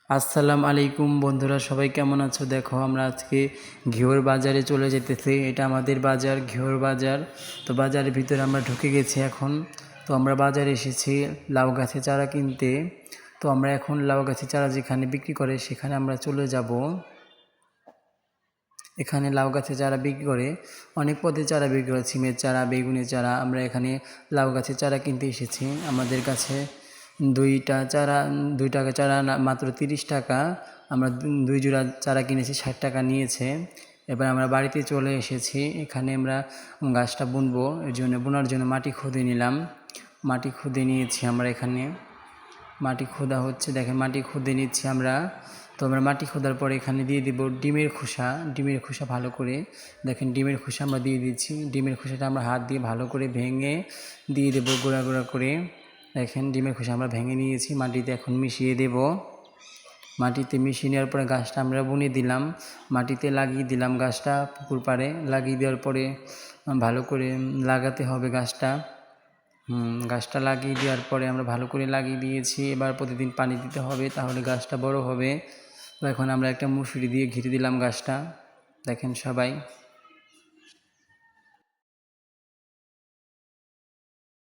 আসসালামু আলাইকুম বন্ধুরা, সবাই কেমন আছো? দেখো আমরা আজকে ঘিওর বাজারে চলে যেতেছি। এটা আমাদের বাজার, ঘিওর বাজার। তো বাজারের ভিতরে আমরা ঢুকে গেছি এখন। তো আমরা বাজারে এসেছি লাউ গাছের চারা কিনতে। তো আমরা এখন লাউ গাছের চারা যেখানে বিক্রি করে সেখানে আমরা চলে যাব। এখানে লাউ গাছের চারা বিক্রি করে, অনেক পদের চারা বিক্রি করে, সিমের চারা, বেগুনের চারা। আমরা এখানে লাউ গাছের চারা কিনতে এসেছি। আমাদের কাছে দুই টাকা চারা না, মাত্র 30 টাকা। আমরা 2 জোড়া চারা কিনেছি, 60 টাকা নিয়েছে। এবার আমরা বাড়িতে চলে এসেছি। এখানে আমরা গাছটা বুনবো, এর জন্য বোনার জন্য মাটি খুঁড়ে নিলাম। মাটি খুঁড়ে নিয়েছি আমরা এখানে। মাটি খোদা হচ্ছে, দেখেন মাটি খুঁড়ে নিচ্ছি আমরা। তো আমরা মাটি খোদার পরে এখানে দিয়ে দিব ডিমের খোসা ভালো করে। দেখেন ডিমের খোসা আমরা দিয়ে দিচ্ছি। ডিমের খোসাটা আমরা হাত দিয়ে ভালো করে ভেঙে দিয়ে দেবো গোড়া গোড়া করে। দেখেন ডিমের খোসা আমরা ভেঙে নিয়েছি, মাটিতে এখন মিশিয়ে দেব। মাটিতে মিশিয়ে নেওয়ার পরে গাছটা আমরা বুনে দিলাম, মাটিতে লাগিয়ে দিলাম। গাছটা পুকুর পাড়ে লাগিয়ে দেওয়ার পরে ভালো করে লাগাতে হবে গাছটা। গাছটা লাগিয়ে দেওয়ার পরে আমরা ভালো করে লাগিয়ে দিয়েছি। এবার প্রতিদিন পানি দিতে হবে, তাহলে গাছটা বড় হবে। তো এখন আমরা একটা মুসুরি দিয়ে ঘিরে দিলাম গাছটা, দেখেন সবাই।